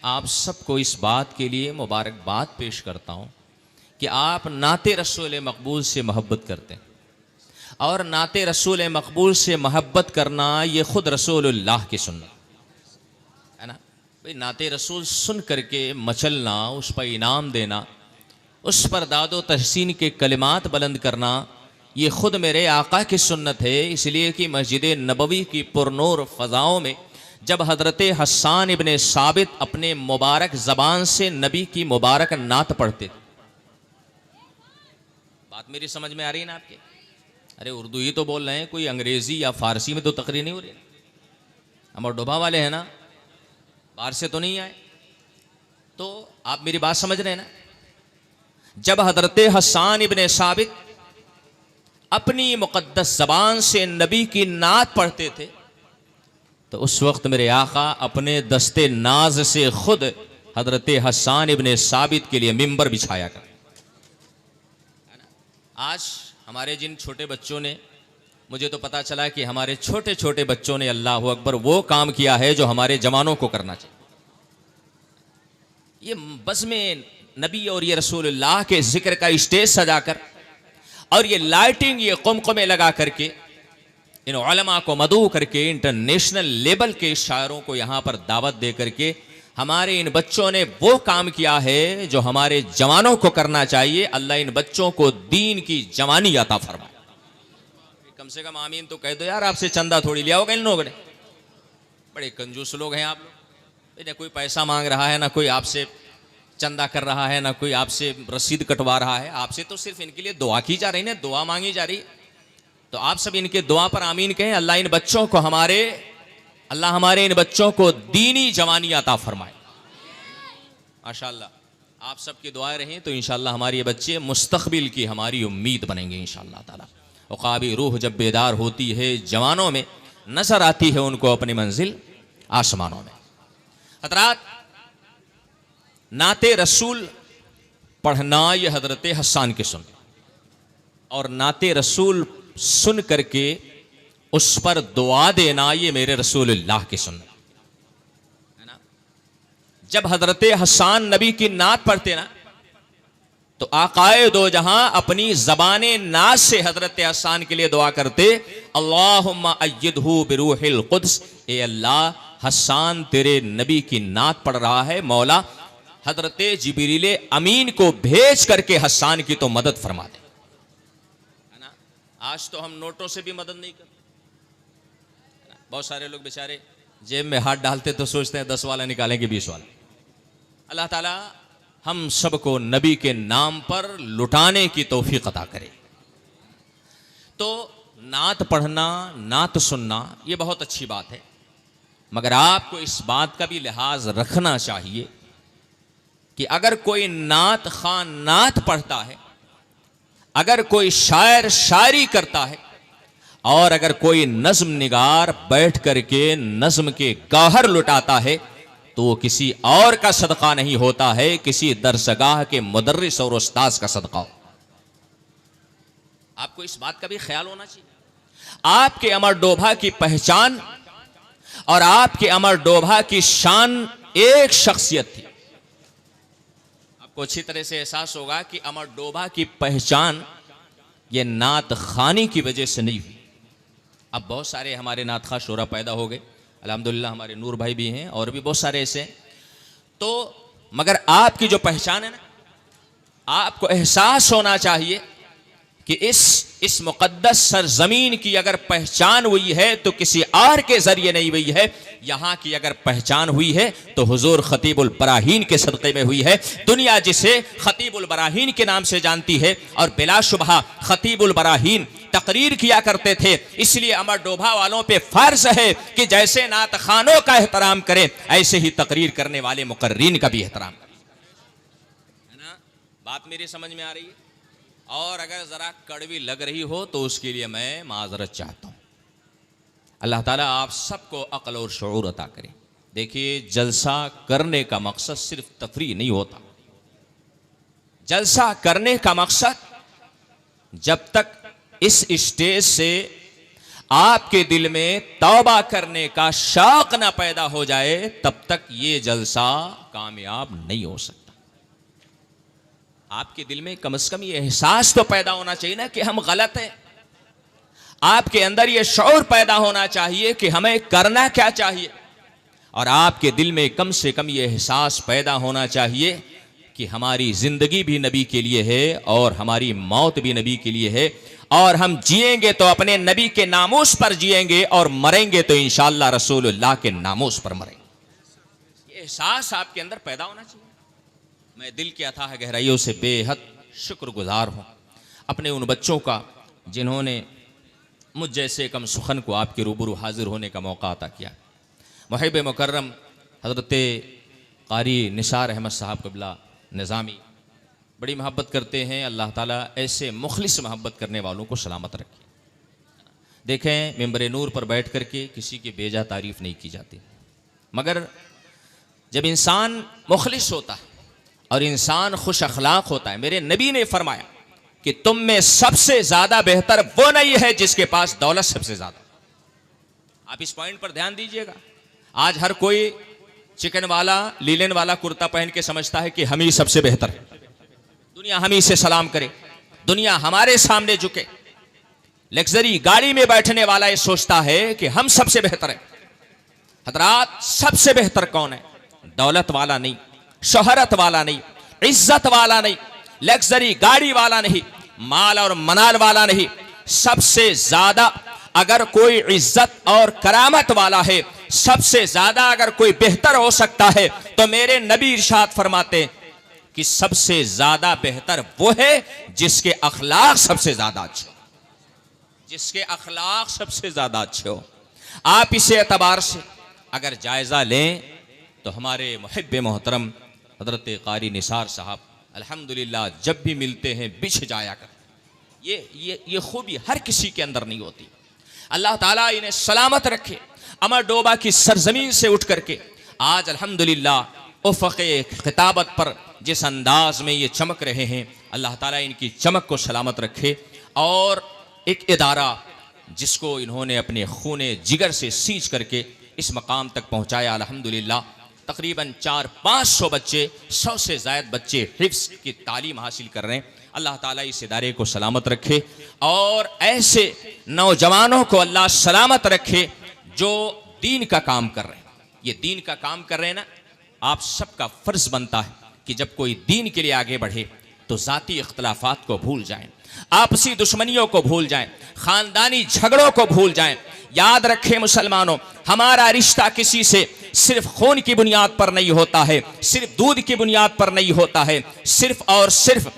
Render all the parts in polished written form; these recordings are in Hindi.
आप सबको इस बात के लिए मुबारकबाद पेश करता हूँ कि आप नाते रसूल मकबूल से मोहब्बत करते हैं। और नाते रसूल मकबूल से मोहब्बत करना ये ख़ुद रसूलुल्लाह की सुन्नत है ना भाई। नाते रसूल सुन करके मचलना, उस पर इनाम देना, उस पर दादो तहसीन के कलिमात बुलंद करना, ये ख़ुद मेरे आका की सुन्नत है। इसलिए कि मस्जिद नबवी की पुरनूर फ़ज़ाओं में जब हज़रत हस्सान इब्ने साबित अपने मुबारक ज़बान से नबी की मुबारक नात पढ़ते थे। बात मेरी समझ में आ रही है ना आपके? अरे उर्दू ही तो बोल रहे हैं, कोई अंग्रेज़ी या फ़ारसी में तो तकरीर नहीं हो रही। हम और डोभा वाले हैं ना, बाहर से तो नहीं आए। तो आप मेरी बात समझ रहे हैं ना? जब हज़रत हस्सान इब्ने साबित अपनी मुक़द्दस ज़बान से नबी की नात पढ़ते थे तो उस वक्त मेरे आका अपने दस्ते नाज से खुद हज़रत हस्सान इब्ने साबित के लिए मिंबर बिछाया कर। आज हमारे जिन छोटे बच्चों ने, मुझे तो पता चला कि हमारे छोटे छोटे बच्चों ने अल्लाह अकबर वो काम किया है जो हमारे जवानों को करना चाहिए। ये बज़्म नबी और ये रसूलुल्लाह के जिक्र का स्टेज सजाकर और ये लाइटिंग, ये कुमकुमे लगा करके, इन उलमा को मदऊ करके, इंटरनेशनल लेवल के शायरों को यहाँ पर दावत दे करके हमारे इन बच्चों ने वो काम किया है जो हमारे जवानों को करना चाहिए। अल्लाह इन बच्चों को दीन की जवानी अता फरमाए। कम से कम आमीन तो कह दो यार। आपसे चंदा थोड़ी लिया होगा इन लोगों ने। बड़े कंजूस लोग हैं आप लोग। न कोई पैसा मांग रहा है, ना कोई आपसे चंदा कर रहा है, ना कोई आपसे रसीद कटवा रहा है। आपसे तो सिर्फ इनके लिए दुआ की जा रही है, दुआ मांगी जा रही है। तो आप सब इनके दुआ पर आमीन कहें। अल्लाह इन बच्चों को हमारे इन बच्चों को दीनी जवानी अता फरमाए। माशाअल्लाह आप सबकी दुआएं रहें तो इंशाअल्लाह हमारे ये बच्चे मुस्तक़बिल की हमारी उम्मीद बनेंगे इंशाअल्लाह ताला। औक़ाबी रूह जब बेदार होती है जवानों में, नजर आती है उनको अपनी मंजिल आसमानों में। हज़रात, नाते रसूल पढ़ना ये हज़रत हस्सान की सुन, और नाते रसूल सुन करके उस पर दुआ देना ये मेरे रसूलुल्लाह की सुन्नत है ना। जब हज़रत हस्सान नबी की नात पढ़ते ना तो आकाए दो जहां अपनी ज़बाने नाज से हज़रत हस्सान के लिए दुआ करते, अल्लाहुम्मा अय्यिदहु बिरूहिल कुद्स। ए अल्लाह, हस्सान तेरे नबी की नात पढ़ रहा है, मौला हज़रत जिब्रील अमीन को भेज करके हस्सान की तो मदद फरमा दे। है ना? आज तो हम नोटों से भी मदद नहीं करते। बहुत सारे लोग बेचारे जेब में हाथ डालते तो सोचते हैं 10 वाला निकालेंगे 20 वाला। अल्लाह ताला हम सबको नबी के नाम पर लुटाने की तौफीक अता करे। तो नात पढ़ना, नात सुनना ये बहुत अच्छी बात है, मगर आपको इस बात का भी लिहाज रखना चाहिए कि अगर कोई नात खान नात पढ़ता है, अगर कोई शायर शायरी करता है, और अगर कोई नज्म निगार बैठ करके नज्म के गौहर लुटाता है, तो वो किसी और का सदका नहीं होता है, किसी दरसगाह के मुदर्रिस और उस्ताद का सदका हो। आपको इस बात का भी ख्याल होना चाहिए। आपके अमर डोभा की पहचान और आपके अमर डोभा की शान एक शख्सियत थी। आपको अच्छी तरह से एहसास होगा कि अमर डोभा की पहचान ये नात खानी की वजह से नहीं हुई। अब बहुत सारे हमारे नात खा शोरा पैदा हो गए, अल्हम्दुलिल्लाह हमारे नूर भाई भी हैं और भी बहुत सारे ऐसे। तो मगर आपकी जो पहचान है ना, आपको एहसास होना चाहिए कि इस मुक़द्दस सरजमीन की अगर पहचान हुई है तो किसी और के जरिए नहीं हुई है। यहाँ की अगर पहचान हुई है तो हुजूर खतीबुल बराहीन के सदक़े में हुई है। दुनिया जिसे खतीबुल बराहीन के नाम से जानती है, और बिलाशुबहा खतीबुल बराहीन तकरीर किया करते थे। इसलिए अमर डोभा वालों पे फर्ज है कि जैसे नात खानों का एहतराम करें, ऐसे ही तकरीर करने वाले मुकर्रीन का भी एहतराम करें। है ना? बात मेरी समझ में आ रही है? और अगर ज़रा कड़वी लग रही हो तो उसके लिए मैं माजरत चाहता हूँ। अल्लाह ताला आप सबको अक्ल और शऊर अता करे। देखिए, जलसा करने का मकसद सिर्फ तफरीह नहीं होता। जलसा करने का मकसद, जब तक इस स्टेज से आपके दिल में तौबा करने का शौक ना पैदा हो जाए, तब तक ये जलसा कामयाब नहीं हो सकता। आपके दिल में कम से कम ये एहसास तो पैदा होना चाहिए ना कि हम गलत हैं। आपके अंदर ये शऊर पैदा होना चाहिए कि हमें करना क्या चाहिए। और आपके दिल में कम से कम ये एहसास पैदा होना चाहिए कि हमारी जिंदगी भी नबी के लिए है और हमारी मौत भी नबी के लिए है, और हम जिएंगे तो अपने नबी के नामूस पर जिएंगे और मरेंगे तो इंशाअल्लाह रसूलुल्लाह के नामूस पर मरेंगे। ये एहसास आपके अंदर पैदा होना चाहिए। मैं दिल की अथाह गहराइयों से बेहद शुक्रगुजार हूँ अपने उन बच्चों का जिन्होंने मुझ जैसे कम सुखन को आपके रूबरू हाजिर होने का मौका अता किया। मुहिब मुकर्रम हज़रत कारी निसार अहमद साहब क़िबला निज़ामी बड़ी मोहब्बत करते हैं। अल्लाह ताला ऐसे मुखलिस मोहब्बत करने वालों को सलामत रखे। देखें, मिंबर नूर पर बैठ कर के किसी की बेजा तारीफ़ नहीं की जाती, मगर जब इंसान मुखलिस होता है और इंसान खुश अखलाक होता है, मेरे नबी ने फरमाया कि तुम में सबसे ज़्यादा बेहतर वो नहीं है जिसके पास दौलत सबसे ज़्यादा। आप इस पॉइंट पर ध्यान दीजिएगा। आज हर कोई चिकन वाला, लीलन वाला कुर्ता पहन के समझता है कि हम ही सबसे बेहतर है, दुनिया हम ही से सलाम करे, दुनिया हमारे सामने झुके। लग्जरी गाड़ी में बैठने वाला ये सोचता है कि हम सबसे बेहतर है। हजरात, सबसे बेहतर कौन है? दौलत वाला नहीं, शोहरत वाला नहीं, इज्जत वाला नहीं, लग्जरी गाड़ी वाला नहीं, माल और मनाल वाला नहीं। सबसे ज्यादा अगर कोई इज्जत और करामत वाला है, सबसे ज्यादा अगर कोई बेहतर हो सकता है, तो मेरे नबी इरशाद फरमाते कि सबसे ज्यादा बेहतर वो है जिसके अखलाक सबसे ज्यादा अच्छे, जिसके अखलाक सबसे ज्यादा अच्छे हो। आप इसे एतबार से अगर जायजा लें तो हमारे मुहिब मोहतरम हजरत कारी निसार साहब अल्हम्दुलिल्लाह जब भी मिलते हैं बिछ जाया कर। ये खूबी हर किसी के अंदर नहीं होती। अल्लाह ताला इन्हें सलामत रखे। अमर डोबा की सरजमीन से उठ करके आज अल्हम्दुलिल्लाह उफ़क़े खिताबत पर जिस अंदाज में ये चमक रहे हैं, अल्लाह ताला इनकी चमक को सलामत रखे। और एक इदारा जिसको इन्होंने अपने खूने जिगर से सींच करके इस मकाम तक पहुँचाया, अल्हम्दुलिल्लाह तकरीबन 400-500 बच्चे, 100 से ज़ायद बच्चे हिफ्ज़ की तालीम हासिल कर रहे हैं। अल्लाह ताला इस इदारे को सलामत रखे और ऐसे नौजवानों को अल्लाह सलामत रखे जो दीन का काम कर रहे हैं। ये दीन का काम कर रहे हैं ना, आप सबका फ़र्ज़ बनता है कि जब कोई दीन के लिए आगे बढ़े तो ज़ाती इख्तलाफात को भूल जाएं, आपसी दुश्मनियों को भूल जाएं, ख़ानदानी झगड़ों को भूल जाएं। याद रखें मुसलमानों, हमारा रिश्ता किसी से सिर्फ खून की बुनियाद पर नहीं होता है, सिर्फ दूध की बुनियाद पर नहीं होता है, सिर्फ और सिर्फ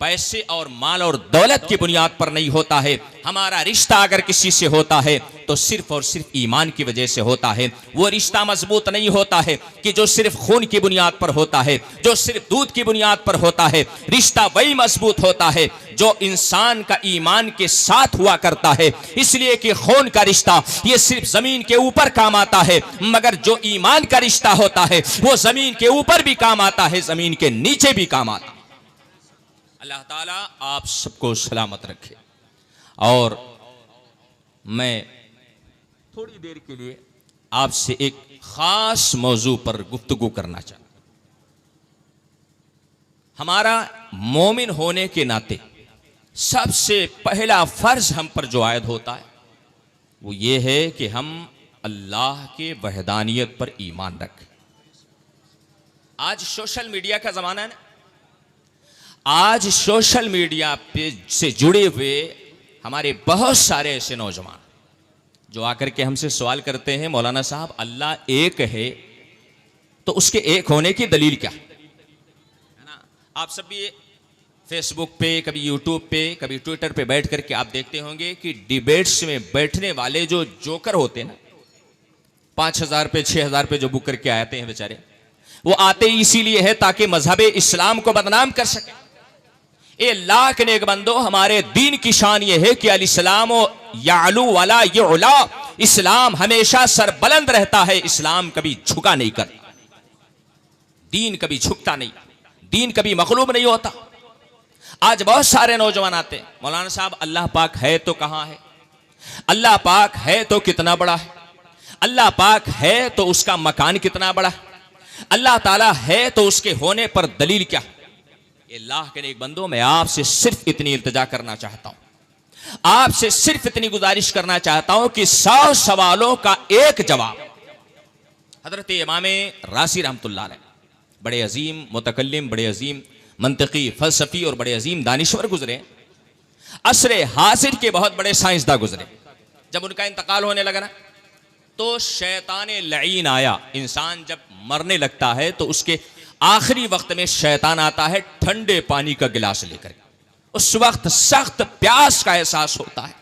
पैसे और माल और दौलत की बुनियाद पर नहीं होता है। हमारा रिश्ता अगर किसी से होता है तो सिर्फ और सिर्फ ईमान की वजह से होता है। वो रिश्ता मजबूत नहीं होता है कि जो सिर्फ खून की बुनियाद पर होता है, जो सिर्फ दूध की बुनियाद पर होता है। रिश्ता वही मजबूत होता है जो इंसान का ईमान के साथ हुआ करता है। इसलिए कि खून का रिश्ता ये सिर्फ जमीन के ऊपर काम आता है, मगर जो ईमान का रिश्ता होता है वो जमीन के ऊपर भी काम आता है, जमीन के नीचे भी काम आता है। अल्लाह ताला आप सबको सलामत रखे। और मैं थोड़ी देर के लिए आपसे एक खास मौजू पर गुफ्तगू करना चाहता हूं। हमारा मोमिन होने के नाते सबसे पहला फर्ज हम पर जो आयद होता है वो ये है कि हम अल्लाह के वहदानियत पर ईमान रखें। आज सोशल मीडिया का जमाना है ना, आज सोशल मीडिया पे से जुड़े हुए हमारे बहुत सारे ऐसे नौजवान जो आकर के हमसे सवाल करते हैं, मौलाना साहब अल्लाह एक है तो उसके एक होने की दलील क्या है ना। आप सब भी फेसबुक पे, कभी यूट्यूब पे, कभी ट्विटर पे बैठ करके आप देखते होंगे कि डिबेट्स में बैठने वाले जो जोकर होते हैं ना, 5,000 पे 6,000 पे जो बुक करके आते हैं बेचारे, वो आते इसीलिए है ताकि मजहब इस्लाम को बदनाम कर सके। ए लाख नेक बंदो, हमारे दीन की शान ये है कि अल-इस्लाम यालू वला युला, इस्लाम हमेशा सर बुलंद रहता है, इस्लाम कभी झुका नहीं करता, दीन कभी झुकता नहीं, दीन कभी मगलूब नहीं होता। आज बहुत सारे नौजवान आते हैं, मौलाना साहब अल्लाह पाक है तो कहां है, अल्लाह पाक है तो कितना बड़ा है, अल्लाह पाक है तो उसका मकान कितना बड़ा है, अल्लाह ताला है तो उसके होने पर दलील क्या? अल्लाह के नेक बंदो, मैं आपसे सिर्फ इतनी इल्तिजा करना चाहता हूं, आपसे सिर्फ इतनी गुजारिश करना चाहता हूं कि 100 सवालों का एक जवाब। हजरत इमाम राज़ी रहमतुल्लाह अलैह बड़े अजीम मुतकल्लिम, बड़े अजीम मंतिकी, फलसफी और बड़े अजीम दानिश्वर गुजरे। असरे हासिर के बहुत बड़े साइंसदा गुजरे। जब उनका इंतकाल होने लगा ना, तो शैतान लईन आया। इंसान जब मरने लगता है तो उसके आखिरी वक्त में शैतान आता है ठंडे पानी का गिलास लेकर। उस वक्त सख्त प्यास का एहसास होता है।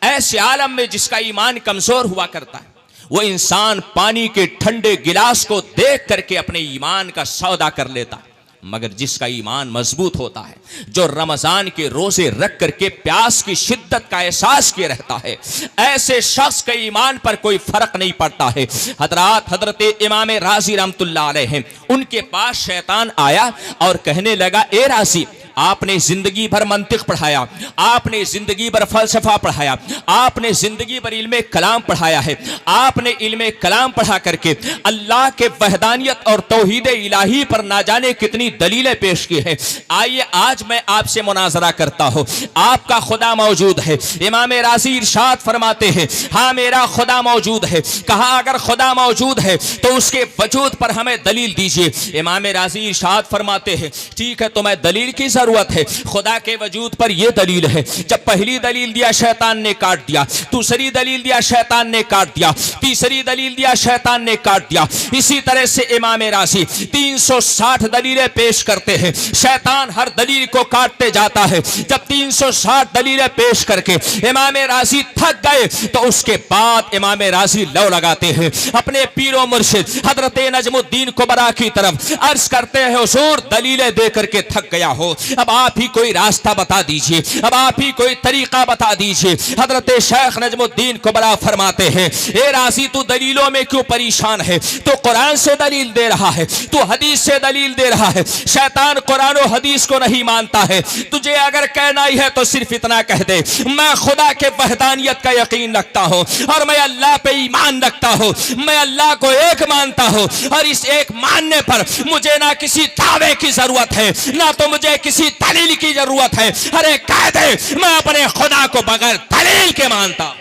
ऐसे आलम में जिसका ईमान कमजोर हुआ करता है, वो इंसान पानी के ठंडे गिलास को देख करके अपने ईमान का सौदा कर लेता है। मगर जिसका ईमान मजबूत होता है, जो रमजान के रोजे रख करके प्यास की शिद्दत का एहसास किए रहता है, ऐसे शख्स के ईमान पर कोई फर्क नहीं पड़ता है। हजरत इमाम राज़ी रहमतुल्लाह अलैह, उनके पास शैतान आया और कहने लगा, ए राज़ी, आपने जिंदगी भर मंतिक पढ़ाया, आपने जिंदगी भर फलसफा पढ़ाया, आपने जिंदगी भर इल्मे कलाम पढ़ाया है, आपने इल्मे कलाम पढ़ा करके अल्लाह के वहदानियत और तौहीद इलाही पर ना जाने कितनी दलीलें पेश की है। आइए आज मैं आपसे मुनाजरा करता हूं, आपका खुदा मौजूद है। इमाम राज़ी इरशाद फरमाते हैं, हाँ मेरा खुदा मौजूद है। कहा अगर खुदा मौजूद है तो उसके वजूद पर हमें दलील दीजिए। इमाम राज़ी इरशाद फरमाते हैं, ठीक है तुम्हें दलील की जरूरत है, खुदा के वजूद पर यह दलील है। जब पहली दलील दिया शैतान ने काट दिया, दूसरी दलील दिया शैतान ने काट दिया, तीसरी दलील दिया शैतान ने काट दिया। इसी तरह से इमाम राज़ी 360 दलीलें पेश करते हैं, शैतान हर दलील को काटते जाता है। जब 360 दलीलें पेश करके इमाम राज़ी थक गए तो उसके बाद इमाम राज़ी लौ लगाते हैं अपने पीरो मुर्शिद हजरत नजमुद्दीन कुबरा की तरफ, अर्ज करते हैं, हुजूर दलीलें दे करके थक गया हो, अब आप ही कोई रास्ता बता दीजिए, अब आप ही कोई तरीका बता दीजिए। हजरत शेख नजमुद्दीन कुबरा फरमाते हैं, ए राज़ी तू दलीलों में क्यों परेशान है? तो कुरान से दलील दे रहा है, तू हदीस से दलील दे रहा है। शैतान कुरान और हदीस को नहीं मानता है। तुझे अगर कहना ही है तो सिर्फ इतना कह दे, मैं खुदा के वहदानियत का यकीन रखता हूं और मैं अल्लाह पे ईमान रखता हूं, मैं अल्लाह को एक मानता हूं और इस एक मानने पर मुझे ना किसी दावे की जरूरत है, ना तो मुझे किसी दलील की जरूरत है। अरे कह दे मैं अपने खुदा को बगैर दलील के मानता हूं।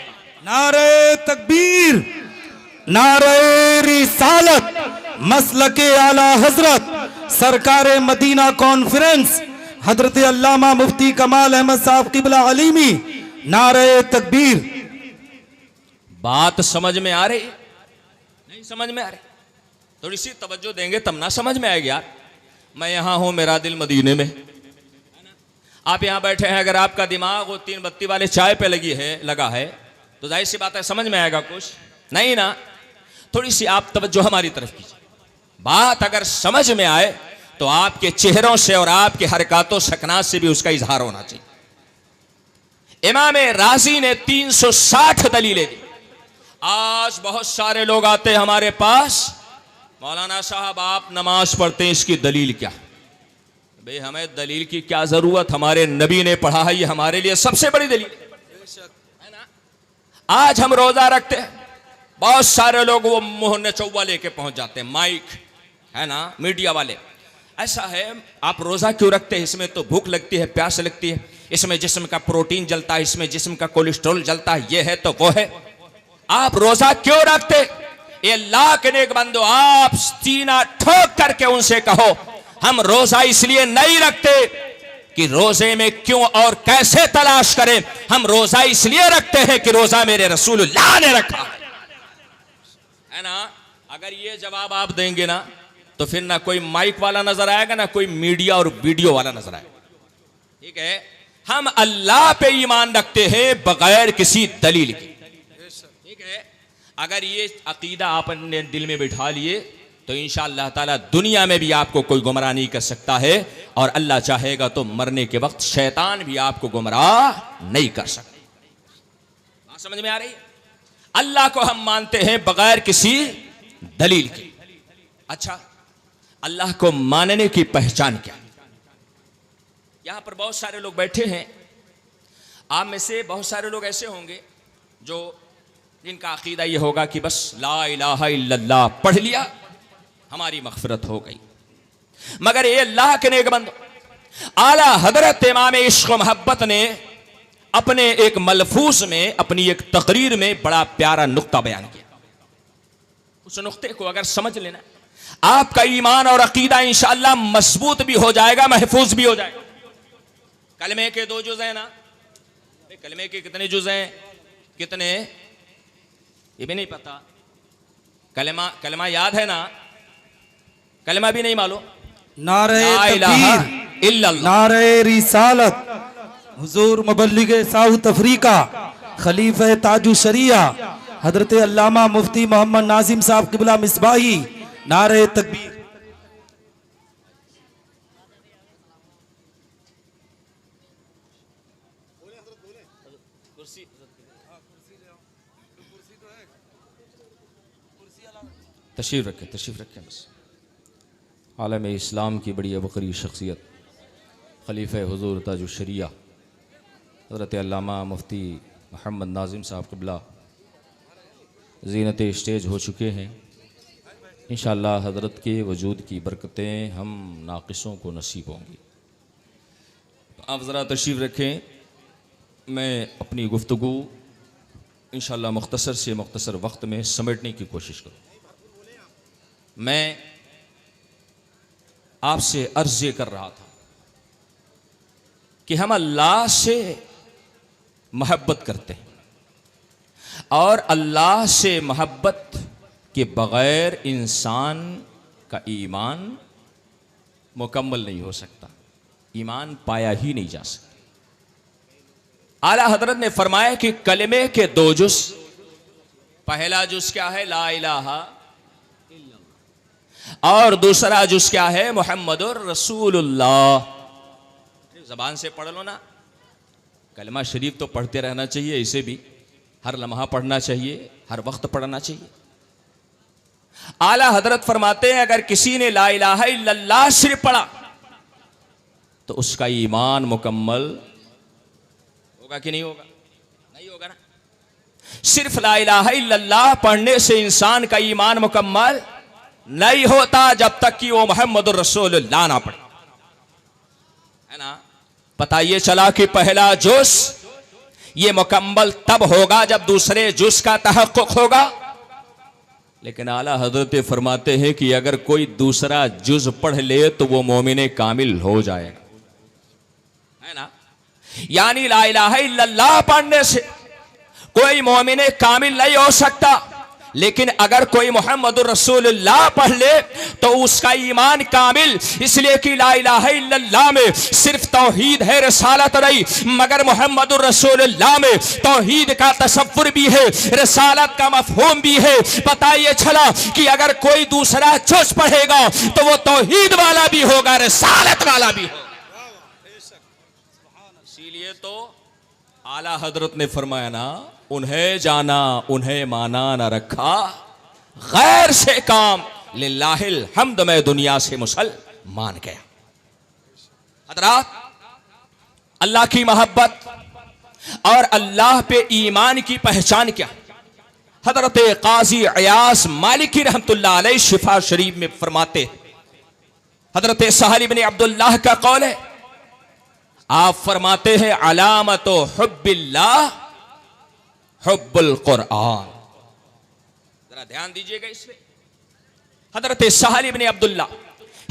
नारे तकबीर, नारे रिसालत, मसलके आला हजरत सरकारे मदीना कॉन्फ्रेंस हजरत अल्लामा मुफ्ती कमाल अहमद साहब किबला अलीमी, नारे तकबीर। बात समझ में आ रही? नहीं समझ में आ रही? थोड़ी सी तवज्जो देंगे तब ना समझ में आएगी यार। मैं यहां हूं, मेरा दिल मदीने में, आप यहां बैठे हैं। अगर आपका दिमाग वो 3 बत्ती वाले चाय पे लगा है तो जाहिर सी बात है समझ में आएगा कुछ नहीं ना। थोड़ी सी आप तवज्जो हमारी तरफ कीजिए। बात अगर समझ में आए तो आपके चेहरों से और आपके हरकतों सकनात से भी उसका इजहार होना चाहिए। इमाम राज़ी ने 360 दलीलें दी। आज बहुत सारे लोग आते हैं हमारे पास, मौलाना साहब आप नमाज पढ़ते हैं, इसकी दलील क्या? भाई हमें दलील की क्या जरूरत, हमारे नबी ने पढ़ा है, ये हमारे लिए सबसे बड़ी दलील है ना। आज हम रोजा रखते हैं, बहुत सारे लोग वो मुंह नचौवा लेके पहुंच जाते हैं, माइक है ना, मीडिया वाले। ऐसा है, आप रोजा क्यों रखते हैं? इसमें तो भूख लगती है, प्यास लगती है, इसमें जिस्म का प्रोटीन जलता है, इसमें जिस्म का कोलेस्ट्रॉल जलता है, ये है तो वो है। आप रोजा क्यों रखते? ये अल्लाह के नेक बंदो, आप सीना ठोक करके उनसे कहो हम रोजा इसलिए नहीं रखते कि रोजे में क्यों और कैसे तलाश करें, हम रोजा इसलिए रखते हैं कि रोजा मेरे रसूलुल्लाह ने रखा है ना। अगर ये जवाब आप देंगे ना तो फिर ना कोई माइक वाला नजर आएगा, ना कोई मीडिया और वीडियो वाला नजर आएगा। ठीक है, हम अल्लाह पे ईमान रखते हैं बगैर किसी दलील के। ठीक है, अगर ये अकीदा आपने दिल में बिठा लिए तो इंशाअल्लाह ताला दुनिया में भी आपको कोई गुमराह नहीं कर सकता है, और अल्लाह चाहेगा तो मरने के वक्त शैतान भी आपको गुमराह नहीं कर सकता। बात समझ में आ रही है? अल्लाह को हम मानते हैं बगैर किसी दलील के। अच्छा, अल्लाह को मानने की पहचान क्या? यहां पर बहुत सारे लोग बैठे हैं, आप में से बहुत सारे लोग ऐसे होंगे जो जिनका अकीदा ये होगा कि बस ला इलाहा इल्लल्लाह पढ़ लिया हमारी मग़फ़िरत हो गई। मगर ये अल्लाह के नेक बंदो, आला हजरत इमाम इश्क़ व मोहब्बत ने अपने एक मलफूज में, अपनी एक तकरीर में बड़ा प्यारा नुक्ता बयान किया। उस नुक्ते को अगर समझ लेना, आपका ईमान और अकीदा इंशाअल्लाह मजबूत भी हो जाएगा, महफूज भी हो जाएगा। कलमे के 2 जुज़ हैं ना, कलमे के कितने जुज़ हैं, कितने ये भी नहीं पता। कलमा याद है ना, कलमा भी नहीं मालूम। नारे ला इलाहा तकबीर, इल्लल्लाह, नारे रिसालत, हुजूर मुबल्लिग साउथ अफ्रीका, खलीफा ताजु शरिया हजरत अल्लामा मुफ्ती मोहम्मद नाजिम साहब किबला मिसबाही, नारे तकबीर। तशरीफ रखें बस। आलम इस्लाम की बड़ी अबकरी शख्सियत खलीफा हुजूर ताजु शरिया हज़रत अल्लामा मुफ्ती मोहम्मद नाजिम साहब क़िबला ज़ीनत स्टेज हो चुके हैं। इंशाअल्लाह हज़रत के वजूद की बरकतें हम नाक़िसों को नसीब होंगी। आप ज़रा तशरीफ़ रखें, मैं अपनी गुफ्तगू इंशाअल्लाह मुख्तसर से मुख्तसर वक्त में समेटने की कोशिश करूँ। मैं आपसे अर्ज़ कर रहा था कि हम अल्लाह से मोहब्बत करते हैं और अल्लाह से मोहब्बत के बग़ैर इंसान का ईमान मुकम्मल नहीं हो सकता, ईमान पाया ही नहीं जा सकता। आला हज़रत ने फरमाया कि कलमे के 2 जुज़, पहला जुज़ क्या है, ला इलाहा इल्लल्लाह, और दूसरा जुज़ क्या है, मुहम्मदुर रसूलुल्लाह। ज़बान से पढ़ लो ना, कलमा शरीफ तो पढ़ते रहना चाहिए, इसे भी हर लम्हा पढ़ना चाहिए, हर वक्त पढ़ना चाहिए। आला हजरत फरमाते हैं अगर किसी ने ला इलाहा इल्लल्लाह सिर्फ पढ़ा तो उसका ईमान मुकम्मल होगा कि नहीं होगा? नहीं होगा ना। सिर्फ ला इलाहा इल्लल्लाह पढ़ने से इंसान का ईमान मुकम्मल नहीं होता जब तक कि वो मुहम्मदुर रसूलुल्लाह ना पढ़े, है ना। पता ये चला कि पहला जुज़ ये मुकम्मल तब होगा जब दूसरे जुज़ का तहक्कुक होगा। लेकिन आला हजरत फरमाते हैं कि अगर कोई दूसरा जुज़ पढ़ ले तो वो मोमिने कामिल हो जाएगा, है ना। यानी ला इलाहा इल्लल्लाह पढ़ने से कोई मोमिने कामिल नहीं हो सकता, लेकिन अगर कोई मुहम्मदुर रसूलुल्लाह पढ़ ले तो उसका ईमान कामिल, इसलिए कि ला इलाहा इल्लल्लाह में सिर्फ तौहीद है, रिसालत नहीं, मगर मुहम्मदुर रसूलुल्लाह में तौहीद का तसव्वुर भी है, रिसालत का मफहूम भी है। पता ये चला कि अगर कोई दूसरा जुज़ पढ़ेगा तो वो तौहीद वाला भी होगा, रिसालत वाला भी होगा। इसीलिए तो आला हजरत ने फरमाया ना, उन्हें जाना उन्हें माना न रखा, गैर से काम लिल्लाहिल हम्द में दुनिया से मुसलमान गया। हज़रात, अल्लाह की मोहब्बत और अल्लाह पे ईमान की पहचान क्या? हजरत काजी अयास मालिकी रहमतुल्लाह अलैह शिफा शरीफ में फरमाते, हजरत सहल इब्न अब्दुल्लाह का कौल है, आप फरमाते हैं अलामतो हुब्बिल्लाह हुब्बुल कुरआन। जरा ध्यान दीजिएगा इसमें। हजरत सहल इब्न अब्दुल्लाह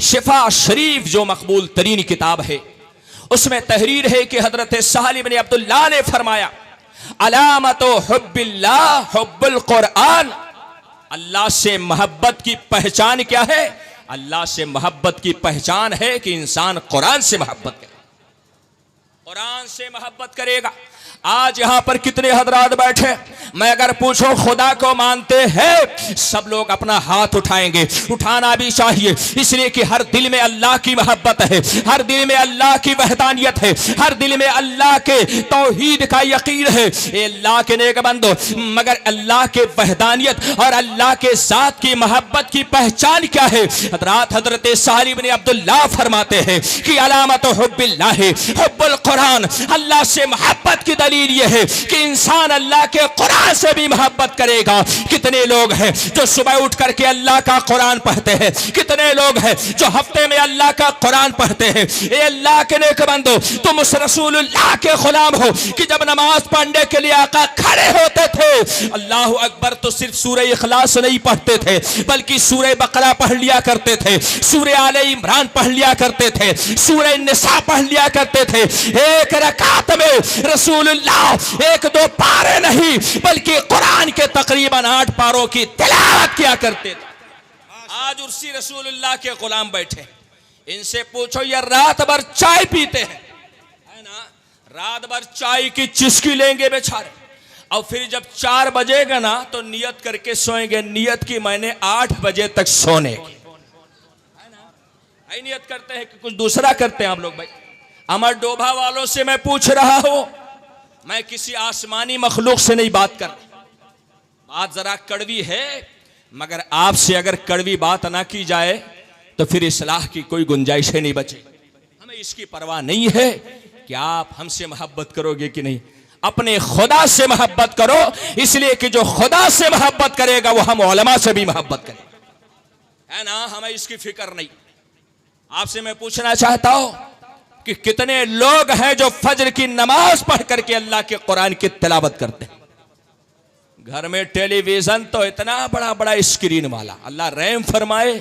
शिफा शरीफ जो मकबूल तरीन किताब है, उसमें तहरीर है कि हजरत सहल इब्न अब्दुल्लाह ने फरमाया अलामतो हुब्बिल्लाह हुब्बुल कुरआन, अल्लाह से मोहब्बत की पहचान क्या है? अल्लाह से मोहब्बत की पहचान है कि इंसान कुरान से मोहब्बत करे, कुरान से मोहब्बत करेगा। आज यहां पर कितने हजरात बैठे, मैं अगर पूछो खुदा को मानते हैं, सब लोग अपना हाथ उठाएंगे, उठाना भी चाहिए, इसलिए कि हर दिल में अल्लाह की मोहब्बत है, हर दिल में अल्लाह की वहदानियत है, हर दिल में अल्लाह के तौहीद का यकीन है। ए अल्लाह के नेक बंदो, मगर अल्लाह के वहदानियत और अल्लाह के साथ की मोहब्बत की पहचान क्या है? हजरात, हजरत सहल इब्न अब्दुल्लाह फरमाते हैं कि अलामत हुब्बिल्लाह हुब्बुल कुरान, अल्लाह से मोहब्बत की दलील यह है कि इंसान अल्लाह के कुरान कुरान से भी मोहब्बत करेगा। कितने लोग हैं जो सुबह उठ करके अल्लाह का कुरान पढ़ते हैं, कितने लोग हैं जो हफ्ते में अल्लाह का कुरान पढ़ते हैं। ए अल्लाह के नेक बंदो, तुम उस रसूलुल्लाह के गुलाम हो कि जब नमाज पढ़ने के लिए आका खड़े होते थे, अल्लाह अकबर तो सिर्फ सूरह इखलास नहीं पढ़ते थे, बल्कि सूरह बकरा पढ़ लिया करते थे, सूरह आले इमरान पढ़ लिया करते थे, सूरह निसा पढ़ लिया करते थे। एक रकात में रसूलुल्लाह एक दो पारे नहीं बल्कि कुरान के तकरीबन 8 पारों की तिलावत किया करते थे। आज उसी रसूलुल्लाह के गुलाम बैठे, इनसे पूछो ये रात भर चाय पीते हैं, है ना, रात भर चाय की चुस्की लेंगे बेचारे, और फिर जब 4 बजेगा ना तो नियत करके सोएंगे, नियत की मैंने 8 बजे तक सोने की, है ना, नियत करते हैं कि कुछ दूसरा करते हैं आप लोग। भाई अमर डोभा वालों से मैं पूछ रहा हूं, मैं किसी आसमानी मखलूक से नहीं बात कर रहा, बात जरा कड़वी है, मगर आपसे अगर कड़वी बात ना की जाए तो फिर इस्लाह की कोई गुंजाइश नहीं बचे। हमें इसकी परवाह नहीं है कि आप हमसे मोहब्बत करोगे कि नहीं, अपने खुदा से मोहब्बत करो, इसलिए कि जो खुदा से मोहब्बत करेगा वो हम उलमा से भी मोहब्बत करेगा, है ना, हमें इसकी फिक्र नहीं। आपसे मैं पूछना चाहता हूं कि कितने लोग हैं जो फजर की नमाज पढ़ करके अल्लाह के कुरान की तिलावत करते हैं। घर में टेलीविजन तो इतना बड़ा बड़ा स्क्रीन वाला, अल्लाह रहम फरमाए,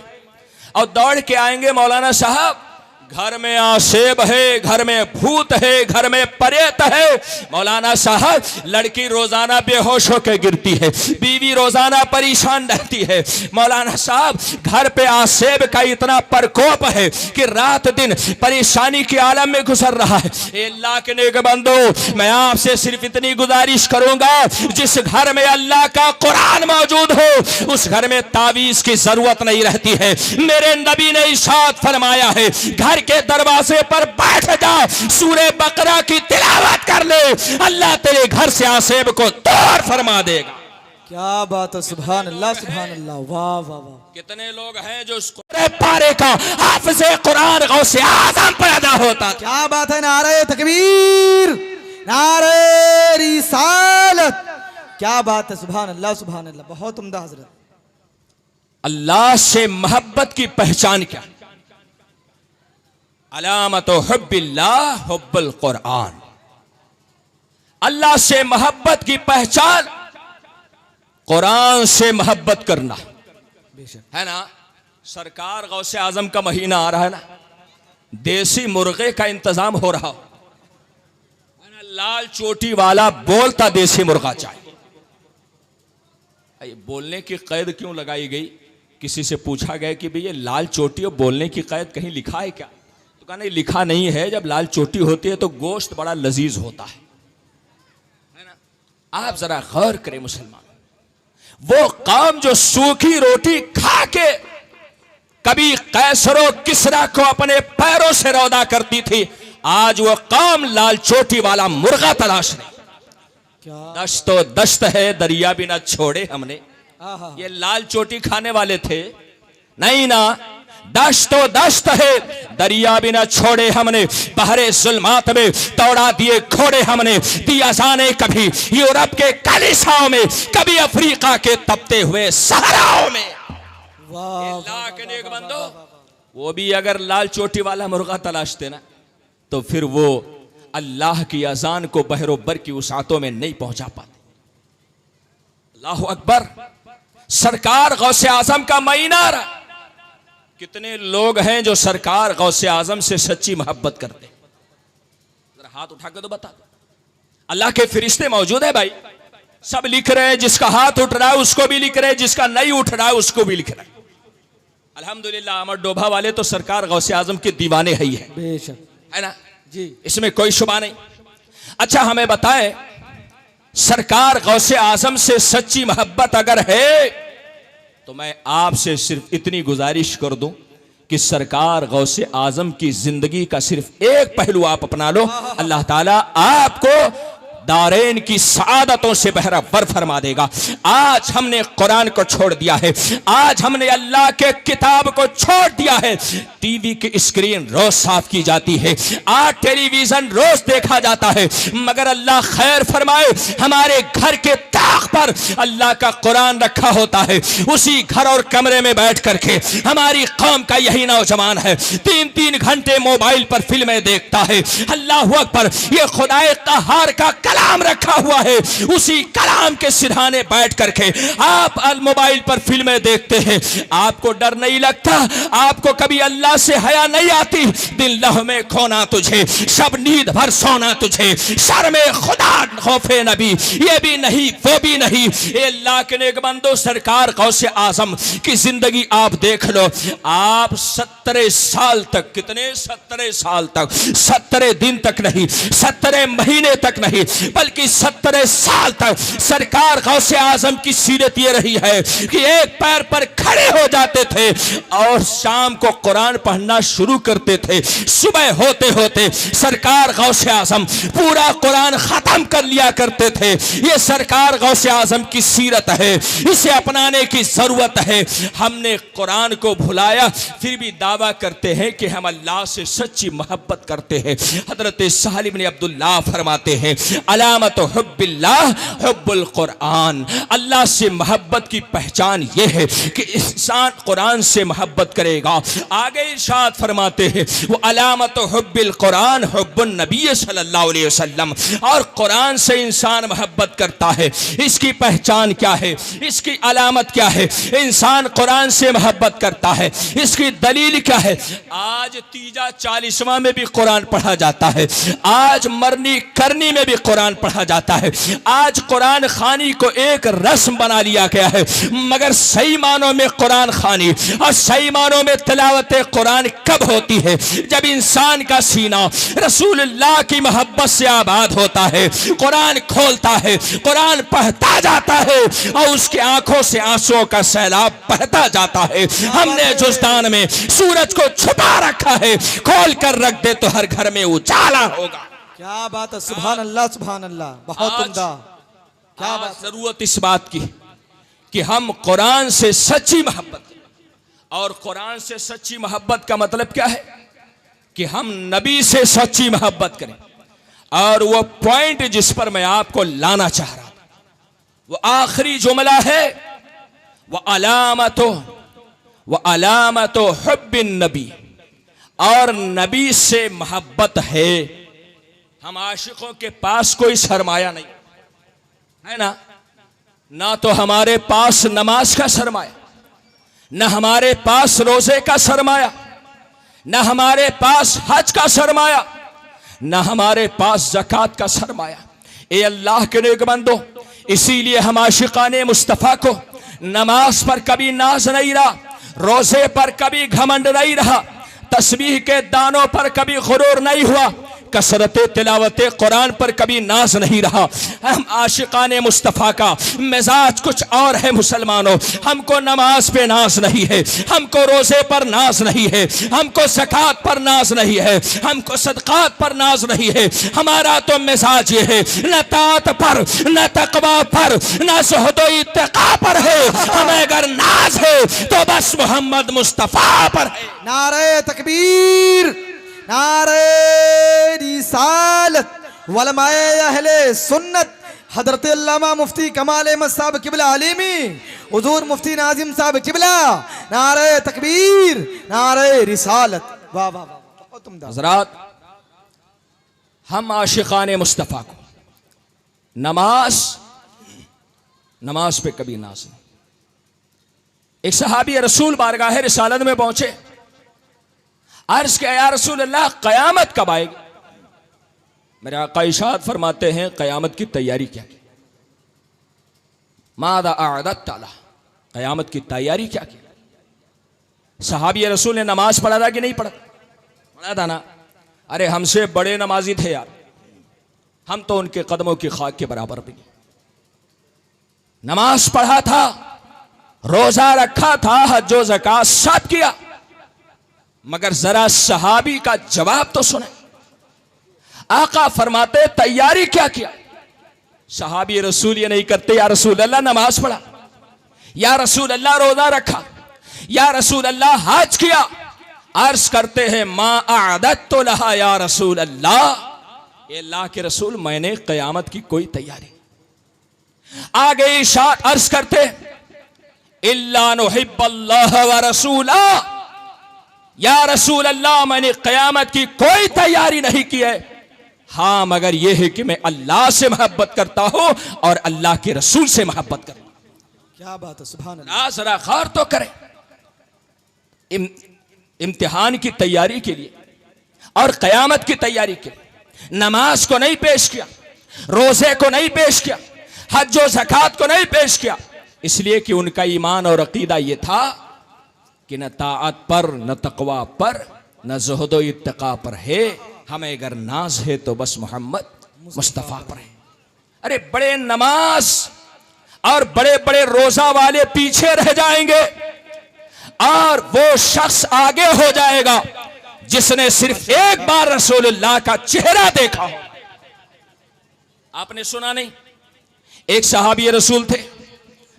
और दौड़ के आएंगे मौलाना साहब घर में आसेब है, घर में भूत है, घर में परेत है। मौलाना साहब लड़की रोजाना बेहोश होकर गिरती है, बीवी रोजाना परेशान रहती है। मौलाना साहब घर पे आसेब का इतना प्रकोप है कि रात दिन परेशानी के आलम में गुजर रहा है। अल्लाह के नेक बंदो, मैं आपसे सिर्फ इतनी गुजारिश करूंगा, जिस घर में अल्लाह का कुरान मौजूद हो उस घर में तावीज की जरूरत नहीं रहती है। मेरे नबी ने इरशाद फरमाया है, घर के दरवाजे पर बैठ जा, सूरह बकरा की तिलावत कर ले, अल्लाह तेरे घर से आसेब को दूर फरमा देगा। क्या बात है, सुभान अल्लाह सुभान अल्लाह, वाह वाह वाह। कितने लोग हैं जो पारे का हाफिज़े कुरान गौसे आज़म पैदा होता। क्या बात है, नारे तकबीर, नारे रिसालत, क्या बात है, सुभान अल्लाह सुभान अल्लाह, बहुत उम्दा हजरत। अल्लाह से मोहब्बत की पहचान क्या? अलामत हुब्बिल्लाह हुब्बुल कुरान। अल्लाह से मोहब्बत की पहचान कुरान से मोहब्बत करना, है ना। सरकार गौसे आजम का महीना आ रहा है ना, देसी मुर्गे का इंतजाम हो रहा हो, लाल चोटी वाला बोलता देसी मुर्गा चाहिए। बोलने की कैद क्यों लगाई गई? किसी से पूछा गया कि भई ये लाल चोटी और बोलने की कैद कहीं लिखा है क्या? तो कहा नहीं, लिखा नहीं है। जब लाल चोटी होती है तो गोश्त बड़ा लजीज होता है ना। आप जरा गौर करें मुसलमान, वो कौम जो सूखी रोटी खा के कभी कैसरो किसरा को अपने पैरों से रौदा करती थी, आज वो कौम लाल चोटी वाला मुर्गा तलाश रही। दश्त तो दश्त है, दरिया भी ना छोड़े हमने। ये लाल चोटी खाने वाले थे नहीं ना। दश्त तो दश्त है, दरिया भी ना छोड़े हमने, बहरे जुल्मात में दौड़ा दिए घोड़े हमने, दिया जाने कभी यूरोप के कालिसाओं में, कभी अफ्रीका के तपते हुए सहराओं में। अल्लाह के नेक बंदो, वो भी अगर लाल चोटी वाला मुर्गा तलाशते ना तो फिर वो अल्लाह की अजान को बहरो बर की उसातों में नहीं पहुंचा पाते। अल्लाह अकबर। सरकार गौसे आजम का महीना आ रहा, कितने लोग हैं जो सरकार गौसे आजम से सच्ची मोहब्बत करते हैं? जरा हाथ उठा के तो बता दो। अल्लाह के फरिश्ते मौजूद है भाई, सब लिख रहे हैं, जिसका हाथ उठ रहा है उसको भी लिख रहे हैं, जिसका नहीं उठ रहा है उसको भी लिख रहे हैं। अल्हम्दुलिल्लाह अमर डोभा वाले तो सरकार गौसे आजम के दीवाने ही है, बेशक, है ना जी, इसमें कोई शुबा नहीं। अच्छा हमें बताएं, सरकार गौसे आजम से सच्ची मोहब्बत अगर है तो मैं आपसे सिर्फ इतनी गुजारिश कर दूं कि सरकार गौसे आजम की जिंदगी का सिर्फ एक पहलू आप अपना लो, अल्लाह ताला आपको दारेन की सादतों से बहरा बर फरमा देगा। आज हमने कुरान को छोड़ दिया है, आज हमने अल्लाह के किताब को छोड़ दिया है, टीवी की स्क्रीन रोज साफ की जाती है, 8 टेलीविजन रोज देखा जाता है, मगर अल्लाह खैर फरमाए हमारे घर के ताक पर अल्लाह का कुरान रखा होता है। उसी घर और कमरे में बैठ करके हमारी कौम का यही नौजवान है 3-3 घंटे मोबाइल पर फिल्में देखता है। अल्लाह अकबर, ये खुदाए कहार का कलाम रखा हुआ है, उसी कलाम के सिरहाने बैठ करके आप मोबाइल पर फिल्में देखते हैं। आपको डर नहीं लगता? आपको कभी अल्लाह से हया नहीं आती? दिन लह में खोना तुझे, शब नींद भर सोना तुझे, शर्मे खुदा खौफे नबी ये भी नहीं वो भी नहीं। ये अल्लाह के नेक बंदो, सरकार गौसे आजम की जिंदगी आप देख लो। आप 17 साल तक, कितने 17 साल तक, 17 दिन तक नहीं, 17 महीने तक नहीं, बल्कि 17 साल तक सरकार गौसे आजम की सीरत ये रही है कि एक पैर पर खड़े हो जाते थे और शाम को कुरान पढ़ना शुरू करते थे। सुबह होते होते सरकार गौसे आजम पूरा कुरान खत्म कर लिया करते थे। ये सरकार गौसे आजम की सीरत है, इसे अपनाने की जरूरत है। हमने कुरान को भुलाया, फिर भी दावा करते हैं कि हम अल्लाह से सच्ची मोहब्बत करते हैं। हजरत सालिम ने अब्दुल्लाह फरमाते हैं, अलामत हुब्बिल्लाह हुब्बुल कुरान। अल्लाह से मोहब्बत की पहचान यह है कि इंसान कुरान से मोहब्बत करेगा। आगे इरशाद फरमाते हैं, वो अलामत हुब्बिल कुरान हुब्बुन नबी सल्लल्लाहु अलैहि वसल्लम। और कुरान से इंसान मोहब्बत करता है, इसकी पहचान क्या है, इसकी अलामत क्या है? इंसान कुरान से मोहब्बत करता है, इसकी दलील क्या है? आज तीजा 40वां में भी कुरान पढ़ा जाता है, आज मरनी करनी में भी कुरान पढ़ा जाता है, आज कुरान खानी को एक रस्म बना लिया गया है। मगर सही मानों में कुरान खानी और सही मानों में तिलावत कुरान कब होती है? जब इंसान का सीना रसूलुल्लाह की मोहब्बत से आबाद होता है, कुरान खोलता है, कुरान पढ़ता जाता है और उसकी आंखों से आंसुओं का सैलाब बहता जाता है। हमने जुस्तान में सूरज को छुपा रखा है, खोल कर रख दे तो हर घर में उजाला होगा। क्या बात है, सुभान अल्लाह सुभान अल्लाह, बहुत उम्दा। क्या बात, जरूरत इस बात की कि हम कुरान से सच्ची मोहब्बत, और कुरान से सच्ची मोहब्बत का मतलब क्या है कि हम नबी से सच्ची मोहब्बत करें। और वो पॉइंट जिस पर मैं आपको लाना चाह रहा था, वो आखिरी जुमला है, वो अलामतो हुब्बिन नबी, और नबी से मोहब्बत है। हम आशिकों के पास कोई सरमाया नहीं है ना तो हमारे पास नमाज का सरमाया, न हमारे पास रोजे का सरमाया, न हमारे पास हज का सरमाया, न हमारे पास ज़कात का सरमाया। ए अल्लाह के नेक बंदो, इसीलिए हम आशिकाने मुस्तफ़ा को नमाज पर कभी नाज नहीं रहा, रोजे पर कभी घमंड नहीं रहा, तस्बीह के दानों पर कभी गुरूर नहीं हुआ, कसरत तिलावत कुरान पर कभी नाज नहीं रहा। हम आशिकाने मुस्तफ़ा का मिजाज कुछ और है मुसलमानों। हमको नमाज पे नाज नहीं है, हमको रोजे पर नाज नहीं है, हमको ज़कात पर नाज नहीं है, हमको सदक़ात पर नाज नहीं है। हमारा तो मिजाज ये है, न तात पर, न तक़वा पर, न ज़ुहद व इत्तिक़ा पर है। हमें अगर नाज है तो बस मोहम्मद मुस्तफ़ा पर है। नारे तकबीर, नारे रिसालत, वलमाए अहले सुन्नत, हजरत अल्लामा मुफ्ती कमाल अहमद साहब किबला आलिमी, हुजूर मुफ्ती नाजिम साहब किबला, नारे तकबीर, नारे रिसालत। वाह वाह वाह, बहुत उम्दा। हज़रात, हम आशिकाने मुस्तफ़ा को नमाज पे कभी नाज नहीं। एक सहाबी रसूल बारगाह रिसालत में पहुंचे, अर्ज़ किया, या रसूल अल्लाह, क़यामत कब आएगी? मेरे आका इरशाद फरमाते हैं, क़यामत की तैयारी क्या की? मादा आदत ताला, क़यामत की तैयारी क्या की? सहाबी रसूल ने नमाज पढ़ा था कि नहीं पढ़ा था ना? अरे हमसे बड़े नमाजी थे यार, हम तो उनके कदमों की खाक के बराबर भी नहीं। नमाज पढ़ा था, रोजा रखा था, हज व ज़कात सब किया, मगर जरा सहाबी का जवाब तो सुने। आका फरमाते, तैयारी क्या किया? सहाबी रसूल ये नहीं करते, या रसूल अल्लाह नमाज पढ़ा, या रसूल अल्लाह रोजा रखा, या रसूल अल्लाह हज किया, अर्ज करते हैं मा आदत तो लहा या रसूल अल्लाह, अल्लाह के रसूल मैंने कयामत की कोई तैयारी। आगे इरशाद अर्ज करते इल्ला नुहिब्बल्लाह व रसूला, या रसूल अल्लाह मैंने कयामत की कोई तैयारी नहीं की है, हाँ मगर यह है कि मैं अल्लाह से मोहब्बत करता हूं और अल्लाह के रसूल से मोहब्बत करता हूं। क्या बात है, सुभान अल्लाह। जरा गौर तो करें, इम्तिहान की तैयारी के लिए और कयामत की तैयारी के लिए नमाज को नहीं पेश किया, रोजे को नहीं पेश किया, हज और ज़कात को नहीं पेश किया, इसलिए कि उनका ईमान और अकीदा यह था कि न ताअत पर, न तकवा पर, न ज़ुहद व इत्तका पर है, हमें अगर नाज है तो बस मोहम्मद मुस्तफ़ा पर है। अरे बड़े नमाज और बड़े बड़े रोजा वाले पीछे रह जाएंगे और वो शख्स आगे हो जाएगा जिसने सिर्फ एक बार रसूलुल्लाह का चेहरा देखा हो। आपने सुना नहीं, एक सहाबी रसूल थे,